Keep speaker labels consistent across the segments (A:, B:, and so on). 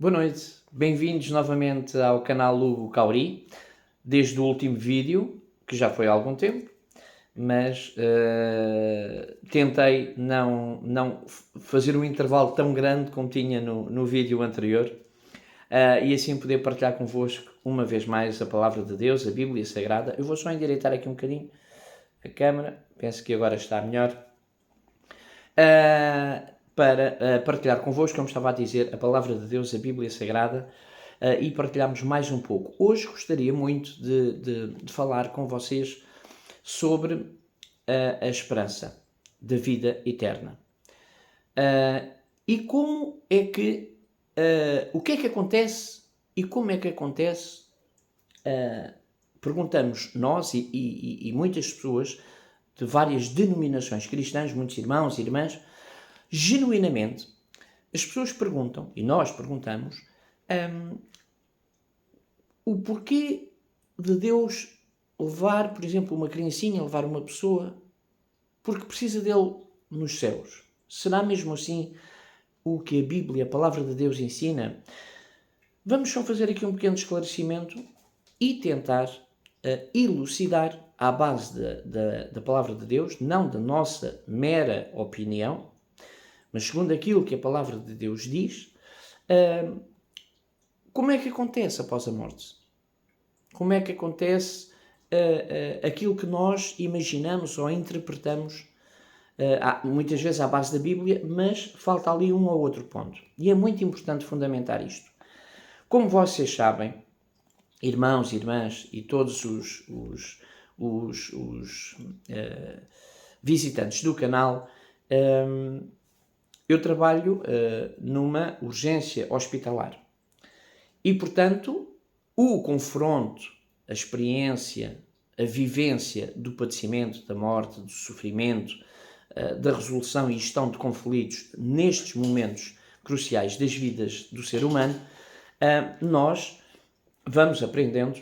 A: Boa noite, bem-vindos novamente ao canal Hugo Cauri, desde o último vídeo, que já foi há algum tempo, mas tentei não fazer um intervalo tão grande como tinha no vídeo anterior, e assim poder partilhar convosco uma vez mais a Palavra de Deus, a Bíblia Sagrada. Eu vou só endireitar aqui um bocadinho a câmera, penso que agora está melhor. Para partilhar convosco, como estava a dizer, a Palavra de Deus, a Bíblia Sagrada, e partilharmos mais um pouco. Hoje gostaria muito de falar com vocês sobre a esperança da vida eterna. E como é que, o que é que acontece e como é que acontece, perguntamos nós e muitas pessoas de várias denominações cristãs, muitos irmãos e irmãs, genuinamente, as pessoas perguntam, e nós perguntamos, o porquê de Deus levar, por exemplo, uma criancinha, levar uma pessoa, porque precisa dele nos céus. Será mesmo assim o que a Bíblia, a Palavra de Deus ensina? Vamos só fazer aqui um pequeno esclarecimento e tentar elucidar, à base da Palavra de Deus, não da nossa mera opinião, mas segundo aquilo que a Palavra de Deus diz, como é que acontece após a morte? Como é que acontece aquilo que nós imaginamos ou interpretamos, muitas vezes à base da Bíblia, mas falta ali um ou outro ponto. E é muito importante fundamentar isto. Como vocês sabem, irmãos, irmãs e todos os visitantes do canal, eu trabalho numa urgência hospitalar. E, portanto, o confronto, a experiência, a vivência do padecimento, da morte, do sofrimento, da resolução e gestão de conflitos nestes momentos cruciais das vidas do ser humano, nós vamos aprendendo,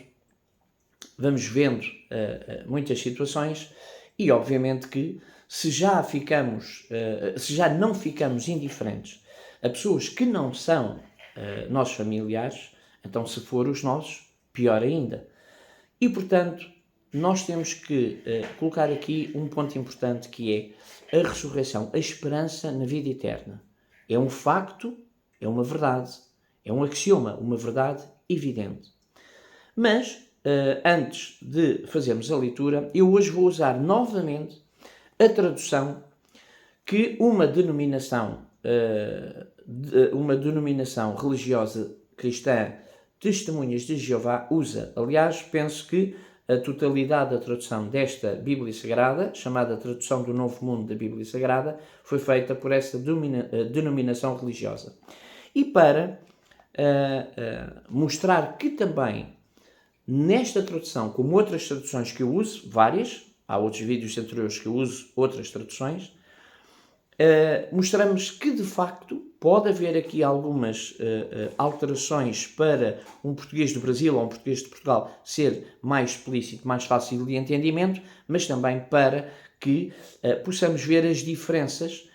A: vamos vendo muitas situações e, obviamente, que se já não ficamos indiferentes a pessoas que não são nossos familiares, então se for os nossos, pior ainda. E, portanto, nós temos que colocar aqui um ponto importante que é a ressurreição, a esperança na vida eterna. É um facto, é uma verdade, é um axioma, uma verdade evidente. Mas, antes de fazermos a leitura, eu hoje vou usar novamente a tradução que uma denominação religiosa cristã, Testemunhas de Jeová, usa. Aliás, penso que a totalidade da tradução desta Bíblia Sagrada, chamada Tradução do Novo Mundo da Bíblia Sagrada, foi feita por essa denominação religiosa. E para mostrar que também nesta tradução, como outras traduções que eu uso, várias, há outros vídeos anteriores que eu uso outras traduções, mostramos que de facto pode haver aqui algumas alterações para um português do Brasil ou um português de Portugal ser mais explícito, mais fácil de entendimento, mas também para que possamos ver as diferenças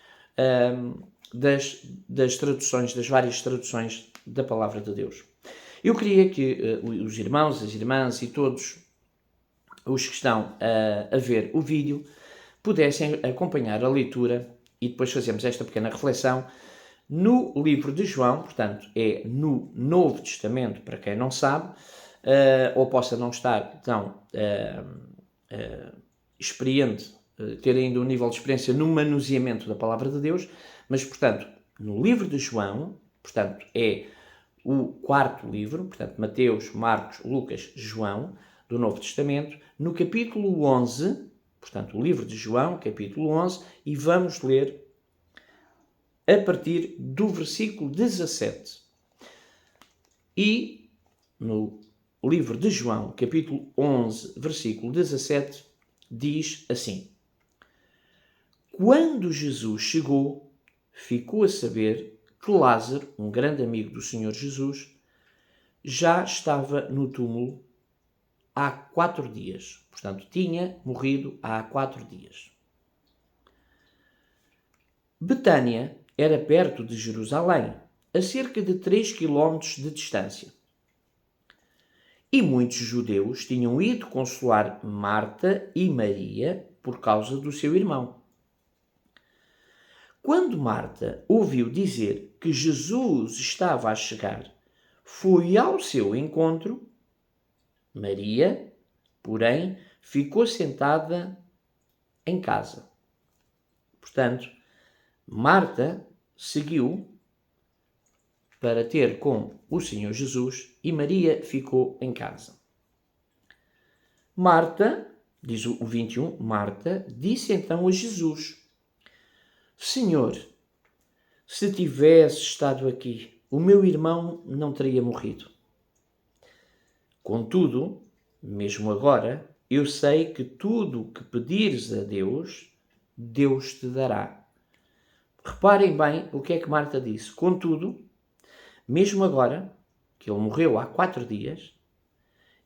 A: das traduções, das várias traduções da Palavra de Deus. Eu queria que os irmãos, as irmãs e todos os que estão a ver o vídeo pudessem acompanhar a leitura e depois fazemos esta pequena reflexão no livro de João, portanto é no Novo Testamento, para quem não sabe, ou possa não estar tão experiente, ter ainda um nível de experiência no manuseamento da Palavra de Deus, mas portanto no livro de João, portanto é o quarto livro, portanto Mateus, Marcos, Lucas, João, do Novo Testamento, no capítulo 11, portanto, o livro de João, capítulo 11, e vamos ler a partir do versículo 17. E no livro de João, capítulo 11, versículo 17, diz assim: Quando Jesus chegou, ficou a saber que Lázaro, um grande amigo do Senhor Jesus, já estava no túmulo há 4 dias. Portanto, tinha morrido há 4 dias. Betânia era perto de Jerusalém, a cerca de 3 quilómetros de distância. E muitos judeus tinham ido consolar Marta e Maria por causa do seu irmão. Quando Marta ouviu dizer que Jesus estava a chegar, foi ao seu encontro. Maria, porém, ficou sentada em casa. Portanto, Marta seguiu para ter com o Senhor Jesus e Maria ficou em casa. Marta, diz o 21, Marta disse então a Jesus: Senhor, se tivesse estado aqui, o meu irmão não teria morrido. Contudo, mesmo agora, eu sei que tudo o que pedires a Deus, Deus te dará. Reparem bem o que é que Marta disse. Contudo, mesmo agora, que ele morreu há 4 dias,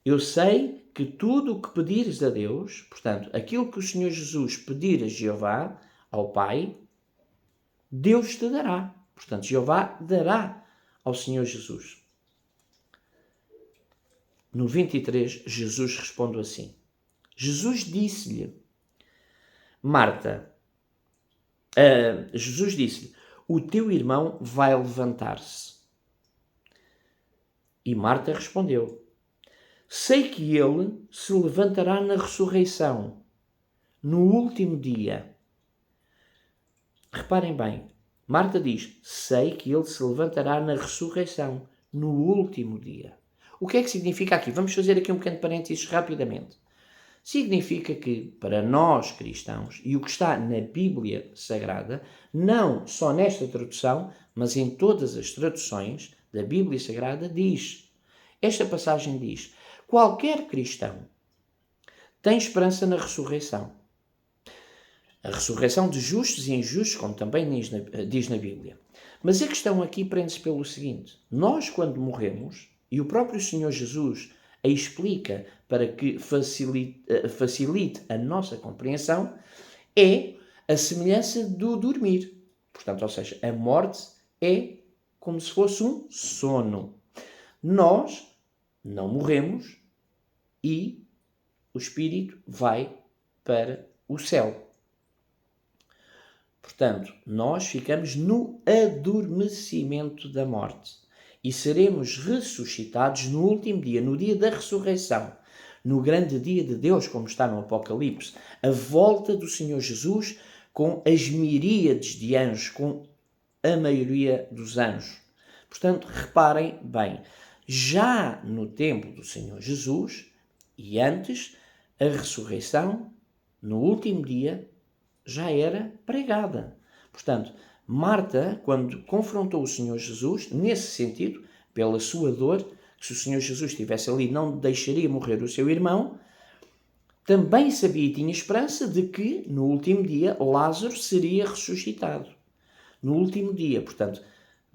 A: eu sei que tudo o que pedires a Deus, portanto, aquilo que o Senhor Jesus pedir a Jeová, ao Pai, Deus te dará. Portanto, Jeová dará ao Senhor Jesus. No 23, Jesus responde assim. Jesus disse-lhe, Jesus disse-lhe, o teu irmão vai levantar-se. E Marta respondeu, sei que ele se levantará na ressurreição, no último dia. Reparem bem, Marta diz, sei que ele se levantará na ressurreição, no último dia. O que é que significa aqui? Vamos fazer aqui um pequeno parênteses rapidamente. Significa que, para nós cristãos, e o que está na Bíblia Sagrada, não só nesta tradução, mas em todas as traduções da Bíblia Sagrada, esta passagem diz, qualquer cristão tem esperança na ressurreição. A ressurreição de justos e injustos, como também diz na Bíblia. Mas a questão aqui prende-se pelo seguinte, nós quando morremos, e o próprio Senhor Jesus a explica para que facilite a nossa compreensão, é a semelhança do dormir. Portanto, ou seja, a morte é como se fosse um sono. Nós não morremos e o espírito vai para o céu. Portanto, nós ficamos no adormecimento da morte e seremos ressuscitados no último dia, no dia da ressurreição, no grande dia de Deus, como está no Apocalipse, a volta do Senhor Jesus com as miríades de anjos, com a maioria dos anjos. Portanto, reparem bem, já no tempo do Senhor Jesus e antes, a ressurreição, no último dia, já era pregada. Portanto, Marta, quando confrontou o Senhor Jesus, nesse sentido, pela sua dor, que se o Senhor Jesus estivesse ali não deixaria morrer o seu irmão, também sabia e tinha esperança de que, no último dia, Lázaro seria ressuscitado. No último dia, portanto,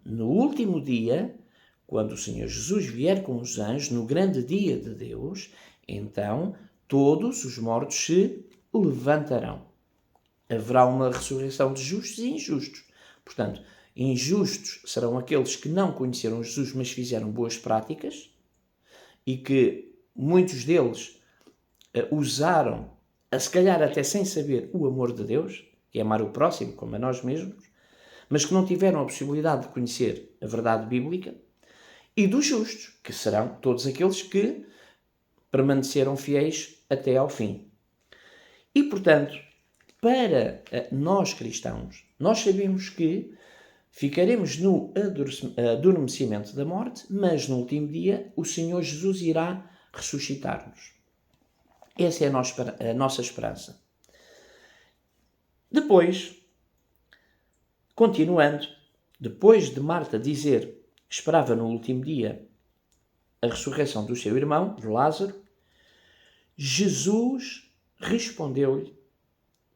A: no último dia, quando o Senhor Jesus vier com os anjos, no grande dia de Deus, então todos os mortos se levantarão. Haverá uma ressurreição de justos e injustos. Portanto, injustos serão aqueles que não conheceram Jesus, mas fizeram boas práticas e que muitos deles usaram, se calhar até sem saber, o amor de Deus, que é amar o próximo como a nós mesmos, mas que não tiveram a possibilidade de conhecer a verdade bíblica, e dos justos, que serão todos aqueles que permaneceram fiéis até ao fim. E, portanto, para nós cristãos, nós sabemos que ficaremos no adormecimento da morte, mas no último dia o Senhor Jesus irá ressuscitar-nos. Essa é a nossa esperança. Depois, continuando, depois de Marta dizer que esperava no último dia a ressurreição do seu irmão, de Lázaro, Jesus respondeu-lhe,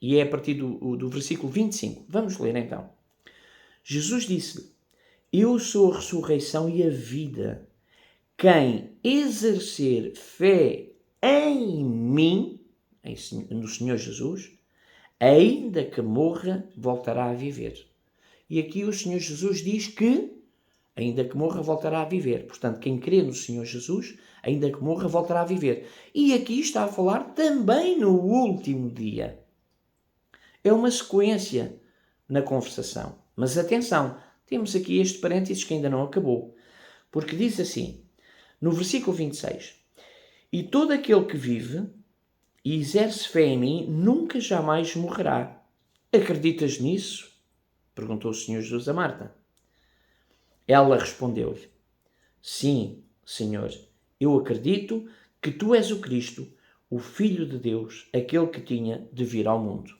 A: e é a partir do versículo 25. Vamos ler então. Jesus disse-lhe, eu sou a ressurreição e a vida. Quem exercer fé em mim, no Senhor Jesus, ainda que morra, voltará a viver. E aqui o Senhor Jesus diz que ainda que morra, voltará a viver. Portanto, quem crê no Senhor Jesus, ainda que morra, voltará a viver. E aqui está a falar também no último dia. É uma sequência na conversação. Mas atenção, temos aqui este parênteses que ainda não acabou. Porque diz assim, no versículo 26, e todo aquele que vive e exerce fé em mim nunca jamais morrerá. Acreditas nisso? Perguntou o Senhor Jesus a Marta. Ela respondeu-lhe, sim, Senhor, eu acredito que tu és o Cristo, o Filho de Deus, aquele que tinha de vir ao mundo.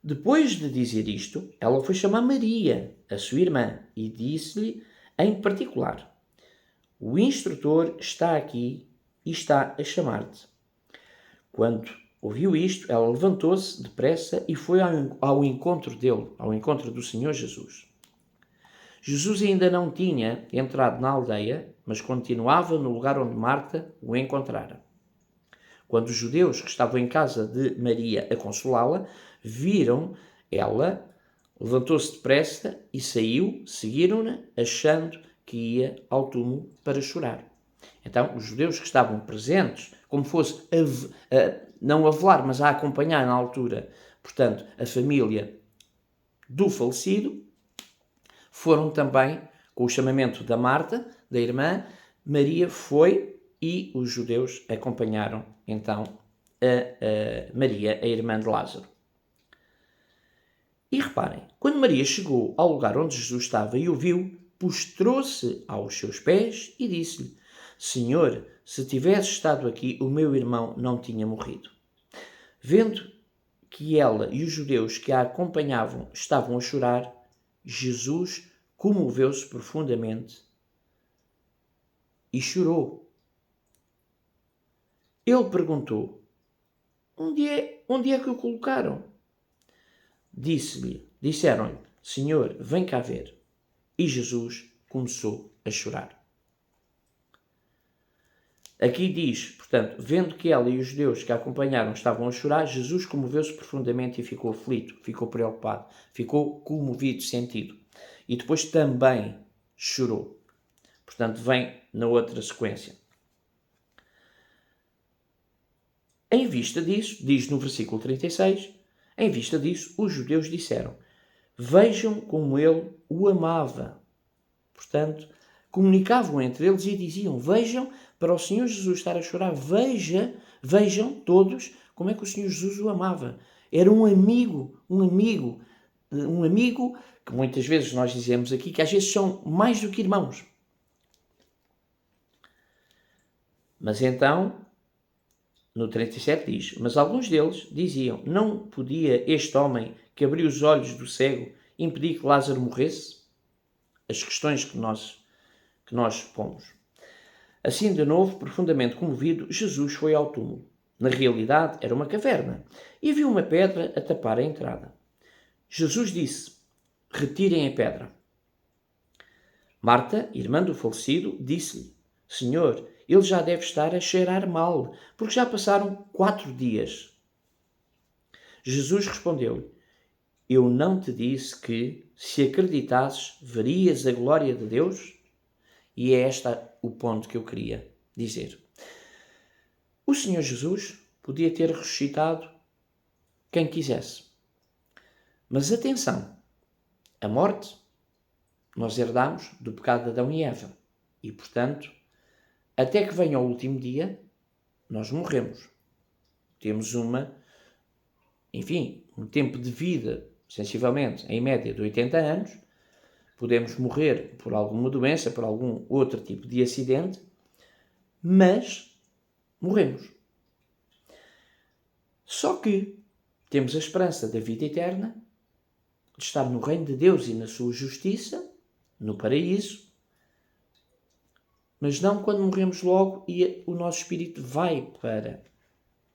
A: Depois de dizer isto, ela foi chamar Maria, a sua irmã, e disse-lhe em particular, o instrutor está aqui e está a chamar-te. Quando ouviu isto, ela levantou-se depressa e foi ao encontro dele, ao encontro do Senhor Jesus. Jesus ainda não tinha entrado na aldeia, mas continuava no lugar onde Marta o encontrara. Quando os judeus que estavam em casa de Maria a consolá-la, viram ela, levantou-se depressa e saiu, seguiram-na, achando que ia ao túmulo para chorar. Então, os judeus que estavam presentes, como fosse não a velar, mas a acompanhar na altura, portanto, a família do falecido, foram também, com o chamamento da Marta, da irmã, Maria foi e os judeus acompanharam, então, a Maria, a irmã de Lázaro. E reparem, quando Maria chegou ao lugar onde Jesus estava e o viu, prostrou-se aos seus pés e disse-lhe, Senhor, se tivesse estado aqui, o meu irmão não tinha morrido. Vendo que ela e os judeus que a acompanhavam estavam a chorar, Jesus comoveu-se profundamente e chorou. Ele perguntou, onde é que o colocaram? Disseram-lhe, Senhor, vem cá ver. E Jesus começou a chorar. Aqui diz, portanto, vendo que ela e os judeus que a acompanharam estavam a chorar, Jesus comoveu-se profundamente e ficou aflito, ficou preocupado, ficou comovido, sentido. E depois também chorou. Portanto, vem na outra sequência. Em vista disso, diz no versículo 36, em vista disso, os judeus disseram, vejam como ele o amava. Portanto, comunicavam entre eles e diziam, vejam, para o Senhor Jesus estar a chorar, vejam todos como é que o Senhor Jesus o amava. Era um amigo que muitas vezes nós dizemos aqui, que às vezes são mais do que irmãos. Mas então, no 37 diz, mas alguns deles diziam, não podia este homem que abriu os olhos do cego impedir que Lázaro morresse? As questões que nós pomos. Assim, de novo, profundamente comovido, Jesus foi ao túmulo. Na realidade, era uma caverna, e viu uma pedra a tapar a entrada. Jesus disse, retirem a pedra. Marta, irmã do falecido, disse-lhe, Senhor, ele já deve estar a cheirar mal, porque já passaram 4 dias. Jesus respondeu-lhe, eu não te disse que, se acreditasses, verias a glória de Deus? E é este o ponto que eu queria dizer. O Senhor Jesus podia ter ressuscitado quem quisesse. Mas atenção, a morte nós herdamos do pecado de Adão e Eva. E, portanto, até que venha o último dia, nós morremos. Temos um tempo de vida, sensivelmente, em média, de 80 anos. Podemos morrer por alguma doença, por algum outro tipo de acidente, mas morremos. Só que temos a esperança da vida eterna, de estar no reino de Deus e na sua justiça, no paraíso, mas não quando morremos logo e o nosso espírito vai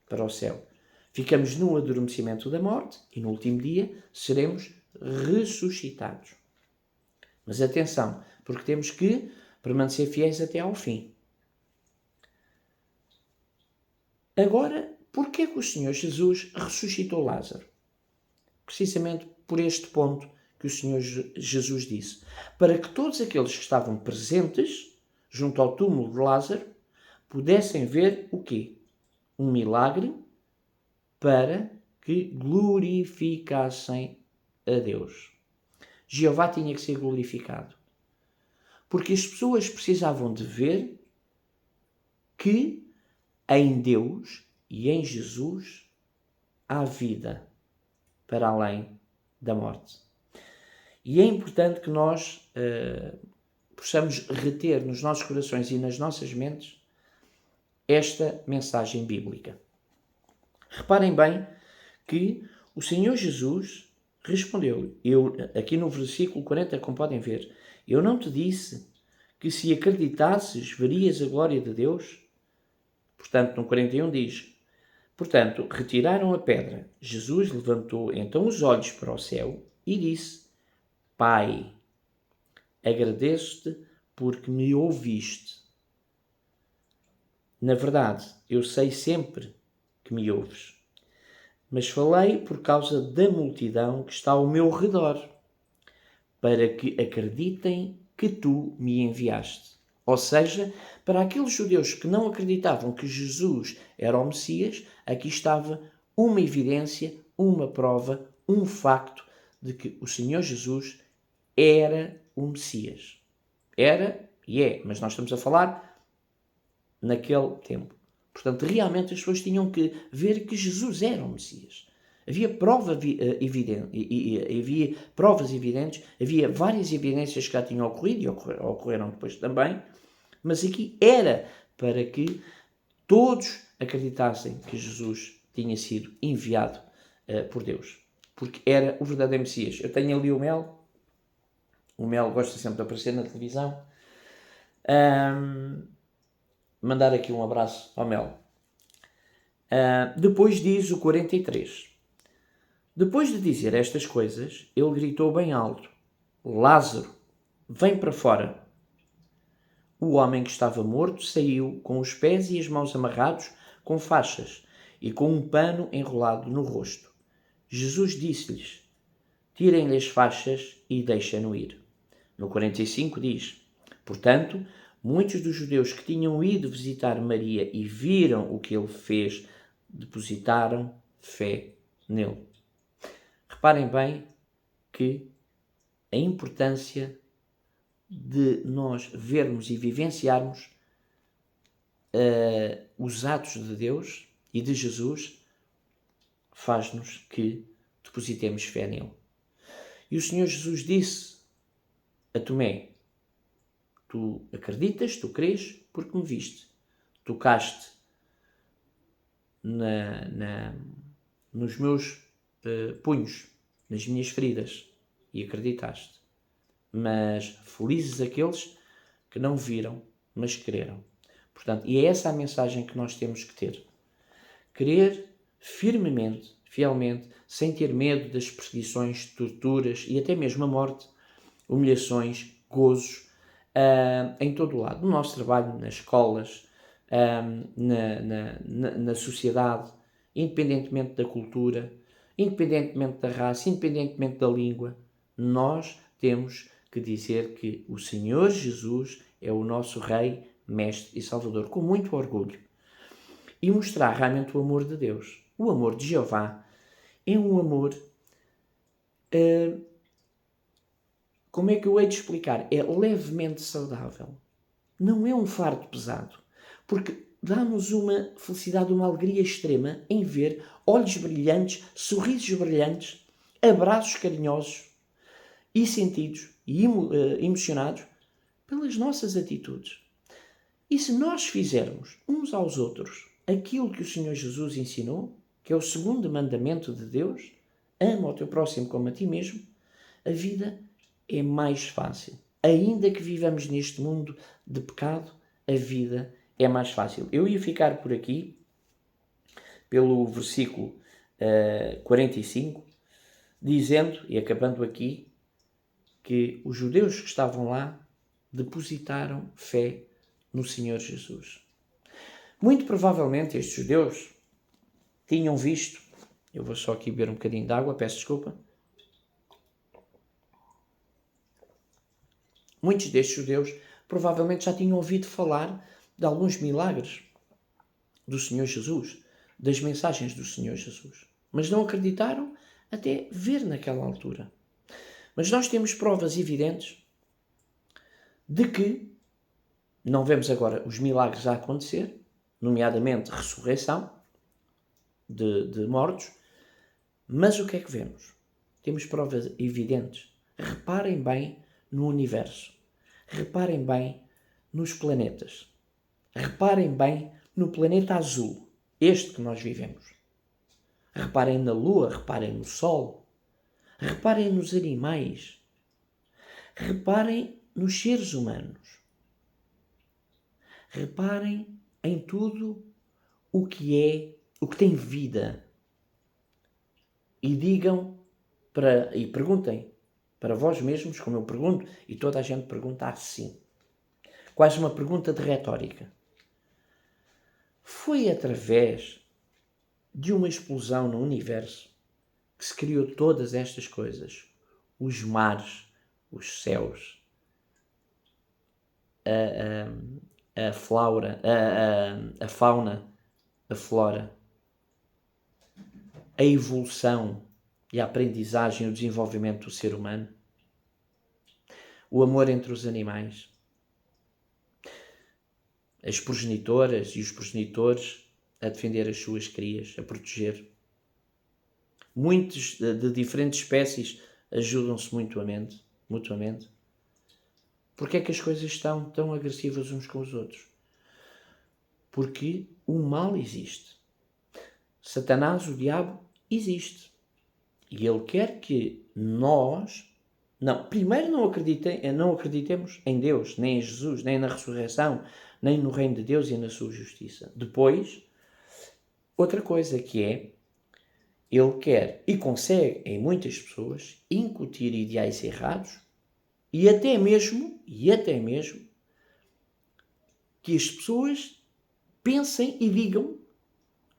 A: para o céu. Ficamos no adormecimento da morte e no último dia seremos ressuscitados. Mas atenção, porque temos que permanecer fiéis até ao fim. Agora, por que o Senhor Jesus ressuscitou Lázaro? Precisamente por este ponto que o Senhor Jesus disse, para que todos aqueles que estavam presentes junto ao túmulo de Lázaro pudessem ver o quê? Um milagre para que glorificassem a Deus. Jeová tinha que ser glorificado. Porque as pessoas precisavam de ver que em Deus e em Jesus há vida para além da morte. E é importante que nós possamos reter nos nossos corações e nas nossas mentes esta mensagem bíblica. Reparem bem que o Senhor Jesus respondeu, aqui no versículo 40, como podem ver, eu não te disse que se acreditasses verias a glória de Deus? Portanto, no 41 diz, portanto, retiraram a pedra. Jesus levantou então os olhos para o céu e disse, Pai, agradeço-te porque me ouviste. Na verdade, eu sei sempre que me ouves, mas falei por causa da multidão que está ao meu redor, para que acreditem que tu me enviaste. Ou seja, para aqueles judeus que não acreditavam que Jesus era o Messias, aqui estava uma evidência, uma prova, um facto de que o Senhor Jesus era o Messias. Era e é, mas nós estamos a falar naquele tempo. Portanto, realmente as pessoas tinham que ver que Jesus era o Messias. Havia provas evidentes, havia várias evidências que já tinham ocorrido e ocorreram depois também, mas aqui era para que todos acreditassem que Jesus tinha sido enviado por Deus, porque era o verdadeiro Messias. Eu tenho ali o Mel gosta sempre de aparecer na televisão. Mandar aqui um abraço ao Mel. Depois diz o 43. Depois de dizer estas coisas, ele gritou bem alto, Lázaro, vem para fora. O homem que estava morto saiu com os pés e as mãos amarrados com faixas e com um pano enrolado no rosto. Jesus disse-lhes, tirem-lhe as faixas e deixem-no ir. No 45 diz, portanto, muitos dos judeus que tinham ido visitar Maria e viram o que ele fez, depositaram fé nele. Reparem bem que a importância de nós vermos e vivenciarmos os atos de Deus e de Jesus faz-nos que depositemos fé nele. E o Senhor Jesus disse a Tomé, tu acreditas, tu crês, porque me viste. Tocaste nos meus punhos, nas minhas feridas, e acreditaste. Mas felizes aqueles que não viram, mas creram. Portanto, e é essa a mensagem que nós temos que ter. Crer firmemente, fielmente, sem ter medo das perseguições, torturas e até mesmo a morte, humilhações, gozos, em todo o lado. No nosso trabalho, nas escolas, na sociedade, independentemente da cultura, independentemente da raça, independentemente da língua, nós temos que dizer que o Senhor Jesus é o nosso Rei, Mestre e Salvador, com muito orgulho. E mostrar realmente o amor de Deus. O amor de Jeová é um amor... como é que eu hei de explicar? É levemente saudável. Não é um fardo pesado. Porque dá-nos uma felicidade, uma alegria extrema em ver olhos brilhantes, sorrisos brilhantes, abraços carinhosos e sentidos e emocionados pelas nossas atitudes. E se nós fizermos uns aos outros aquilo que o Senhor Jesus ensinou, que é o segundo mandamento de Deus, ama o teu próximo como a ti mesmo, a vida é mais fácil. Ainda que vivamos neste mundo de pecado, a vida é mais fácil. Eu ia ficar por aqui, pelo versículo 45, dizendo, e acabando aqui, que os judeus que estavam lá depositaram fé no Senhor Jesus. Muito provavelmente estes judeus tinham visto, eu vou só aqui beber um bocadinho de água, peço desculpa, Muitos destes judeus provavelmente já tinham ouvido falar de alguns milagres do Senhor Jesus, das mensagens do Senhor Jesus, mas não acreditaram até ver naquela altura. Mas nós temos provas evidentes de que não vemos agora os milagres a acontecer, nomeadamente ressurreição de mortos, mas o que é que vemos? Temos provas evidentes. Reparem bem no universo. Reparem bem nos planetas. Reparem bem no planeta azul, este que nós vivemos. Reparem na Lua, reparem no Sol. Reparem nos animais. Reparem nos seres humanos. Reparem em tudo o que tem vida. E digam e perguntem para vós mesmos, como eu pergunto, e toda a gente pergunta assim. Quase uma pergunta de retórica. Foi através de uma explosão no universo que se criou todas estas coisas. Os mares, os céus, a flora, a fauna, a flora, a evolução e a aprendizagem e o desenvolvimento do ser humano, o amor entre os animais, as progenitoras e os progenitores a defender as suas crias, a proteger. Muitos de diferentes espécies ajudam-se mutuamente. Porquê é que as coisas estão tão agressivas uns com os outros? Porque o mal existe. Satanás, o diabo, existe. E ele quer que nós... primeiro não acreditemos em Deus, nem em Jesus, nem na ressurreição, nem no reino de Deus e na sua justiça. Depois, outra coisa que é, ele quer e consegue em muitas pessoas incutir ideais errados e até mesmo que as pessoas pensem e digam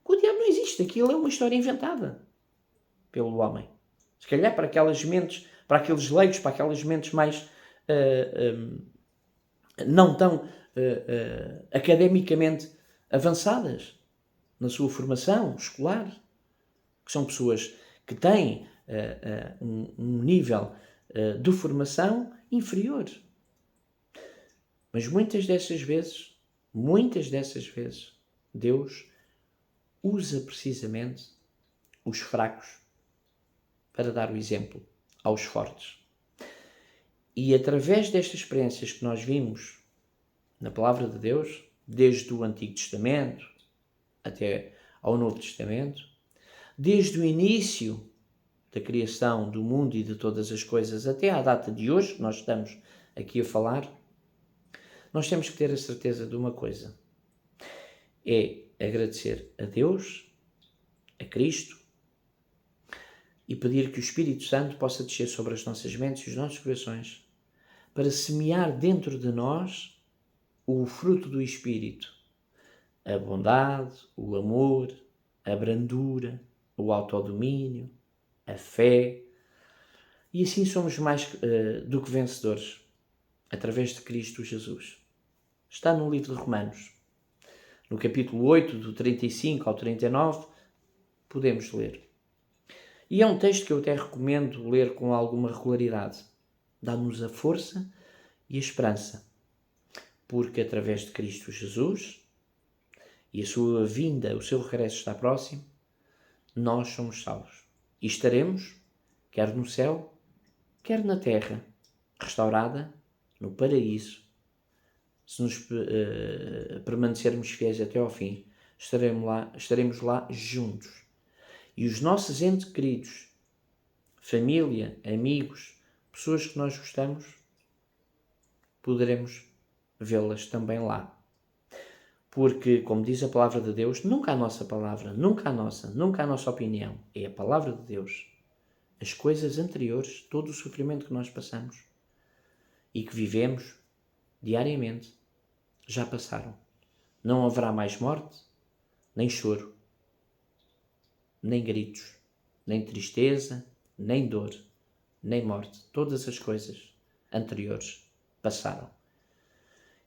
A: que o diabo não existe, aquilo é uma história inventada pelo homem. Se calhar para aquelas mentes, para aqueles leigos, para aquelas mentes mais não tão academicamente avançadas na sua formação escolar, que são pessoas que têm um nível de formação inferior. Mas muitas dessas vezes, Deus usa precisamente os fracos para dar o exemplo aos fortes. E através destas experiências que nós vimos na Palavra de Deus, desde o Antigo Testamento até ao Novo Testamento, desde o início da criação do mundo e de todas as coisas até à data de hoje, que nós estamos aqui a falar, nós temos que ter a certeza de uma coisa. É agradecer a Deus, a Cristo, e pedir que o Espírito Santo possa descer sobre as nossas mentes e os nossos corações para semear dentro de nós o fruto do Espírito. A bondade, o amor, a brandura, o autodomínio, a fé. E assim somos mais do que vencedores, através de Cristo Jesus. Está no livro de Romanos. No capítulo 8, do 35 ao 39, podemos ler. E é um texto que eu até recomendo ler com alguma regularidade. Dá-nos a força e a esperança. Porque através de Cristo Jesus e a sua vinda, o seu regresso está próximo, nós somos salvos. E estaremos, quer no céu, quer na terra, restaurada no paraíso. Se nos permanecermos fiéis até ao fim, estaremos lá juntos. E os nossos entes queridos, família, amigos, pessoas que nós gostamos, poderemos vê-las também lá. Porque, como diz a palavra de Deus, nunca a nossa palavra, nunca a nossa opinião, é a palavra de Deus. As coisas anteriores, todo o sofrimento que nós passamos e que vivemos diariamente, já passaram. Não haverá mais morte, nem choro, nem gritos, nem tristeza, nem dor, nem morte. Todas as coisas anteriores passaram.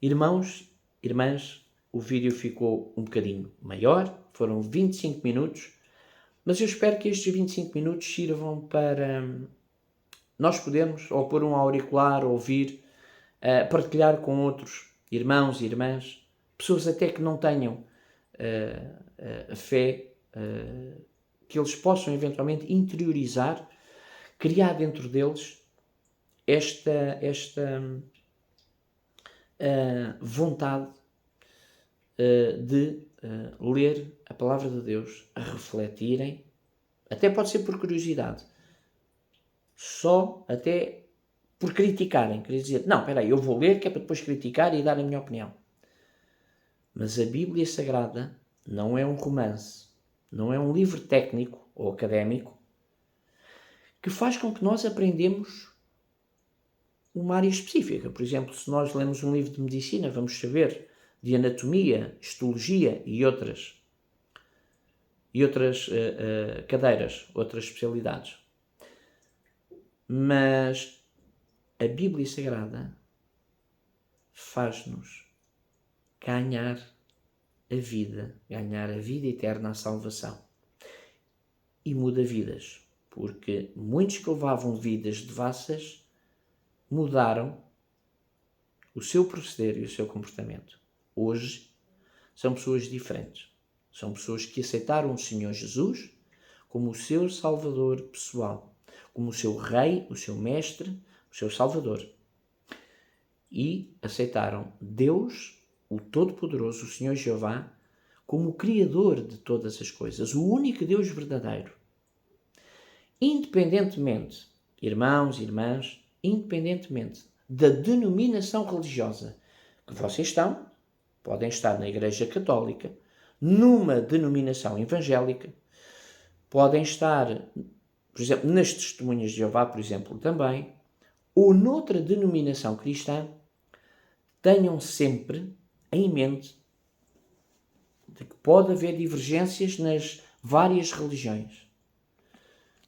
A: Irmãos, irmãs, o vídeo ficou um bocadinho maior, foram 25 minutos, mas eu espero que estes 25 minutos sirvam para nós podermos, ou pôr um auricular, ouvir, partilhar com outros irmãos e irmãs, pessoas até que não tenham a fé, que eles possam eventualmente interiorizar, criar dentro deles esta vontade de ler a palavra de Deus, a refletirem, até pode ser por curiosidade, só até por criticarem, quer dizer, não, espera aí, eu vou ler que é para depois criticar e dar a minha opinião. Mas a Bíblia Sagrada não é um romance, não é um livro técnico ou académico que faz com que nós aprendemos uma área específica. Por exemplo, se nós lemos um livro de medicina, vamos saber de anatomia, histologia e outras cadeiras, outras especialidades. Mas a Bíblia Sagrada faz-nos ganhar a vida eterna, a salvação. E muda vidas, porque muitos que levavam vidas devassas mudaram o seu proceder e o seu comportamento. Hoje são pessoas diferentes. São pessoas que aceitaram o Senhor Jesus como o seu Salvador pessoal, como o seu Rei, o seu Mestre, o seu Salvador. E aceitaram Deus, o Todo-Poderoso, o Senhor Jeová, como o Criador de todas as coisas, o único Deus verdadeiro. Independentemente, irmãos e irmãs, independentemente da denominação religiosa que vocês estão, podem estar na Igreja Católica, numa denominação evangélica, podem estar, por exemplo, nas Testemunhas de Jeová, por exemplo, também, ou noutra denominação cristã, tenham sempre em mente de que pode haver divergências nas várias religiões.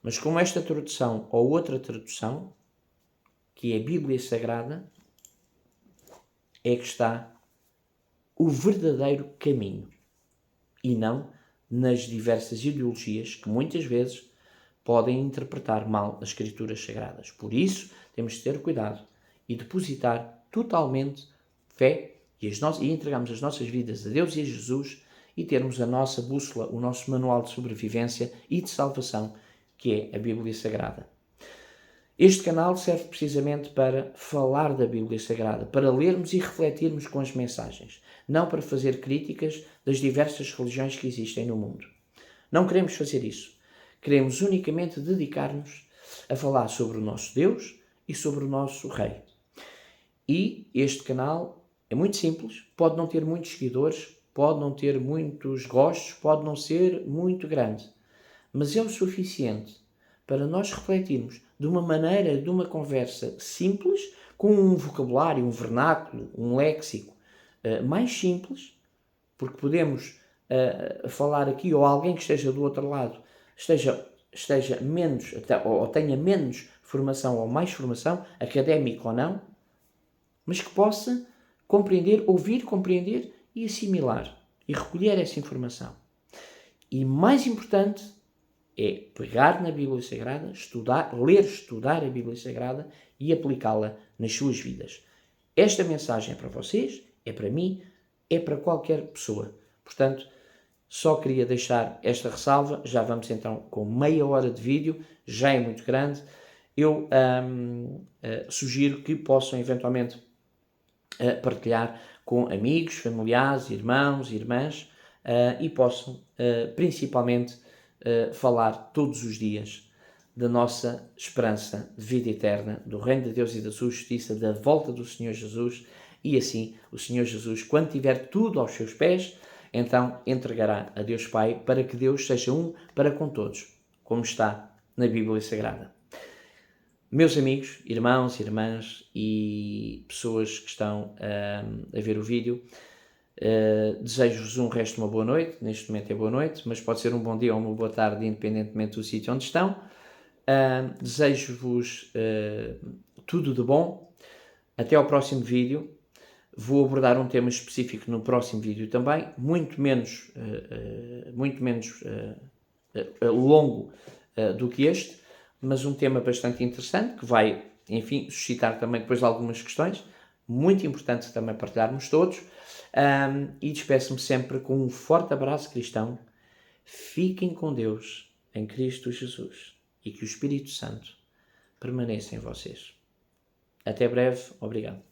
A: Mas como esta tradução ou outra tradução, que é a Bíblia Sagrada, é que está o verdadeiro caminho e não nas diversas ideologias que muitas vezes podem interpretar mal as Escrituras Sagradas. Por isso, temos de ter cuidado e depositar totalmente fé e entregarmos as nossas vidas a Deus e a Jesus e termos a nossa bússola, o nosso manual de sobrevivência e de salvação, que é a Bíblia Sagrada. Este canal serve precisamente para falar da Bíblia Sagrada, para lermos e refletirmos com as mensagens, não para fazer críticas das diversas religiões que existem no mundo. Não queremos fazer isso. Queremos unicamente dedicar-nos a falar sobre o nosso Deus e sobre o nosso Rei. E este canal é muito simples, pode não ter muitos seguidores, pode não ter muitos gostos, pode não ser muito grande, mas é o suficiente para nós refletirmos de uma maneira, de uma conversa simples, com um vocabulário, um vernáculo, um léxico mais simples, porque podemos falar aqui, ou alguém que esteja do outro lado esteja menos, ou tenha menos formação ou mais formação, académica ou não, mas que possa compreender, ouvir, compreender e assimilar e recolher essa informação. E mais importante é pegar na Bíblia Sagrada, estudar a Bíblia Sagrada e aplicá-la nas suas vidas. Esta mensagem é para vocês, é para mim, é para qualquer pessoa. Portanto, só queria deixar esta ressalva. Já vamos então com meia hora de vídeo, já é muito grande. Eu sugiro que possam eventualmente partilhar com amigos, familiares, irmãos, irmãs e possam principalmente falar todos os dias da nossa esperança de vida eterna, do reino de Deus e da sua justiça, da volta do Senhor Jesus, e assim o Senhor Jesus, quando tiver tudo aos seus pés, então entregará a Deus Pai para que Deus seja um para com todos, como está na Bíblia Sagrada. Meus amigos, irmãos, irmãs e pessoas que estão a ver o vídeo, desejo-vos um resto de uma boa noite. Neste momento é boa noite, mas pode ser um bom dia ou uma boa tarde, independentemente do sítio onde estão. Desejo-vos tudo de bom. Até ao próximo vídeo. Vou abordar um tema específico no próximo vídeo também, muito menos longo do que este, mas um tema bastante interessante, que vai, enfim, suscitar também depois algumas questões, muito importante também partilharmos todos, e despeço-me sempre com um forte abraço cristão. Fiquem com Deus em Cristo Jesus e que o Espírito Santo permaneça em vocês. Até breve, obrigado.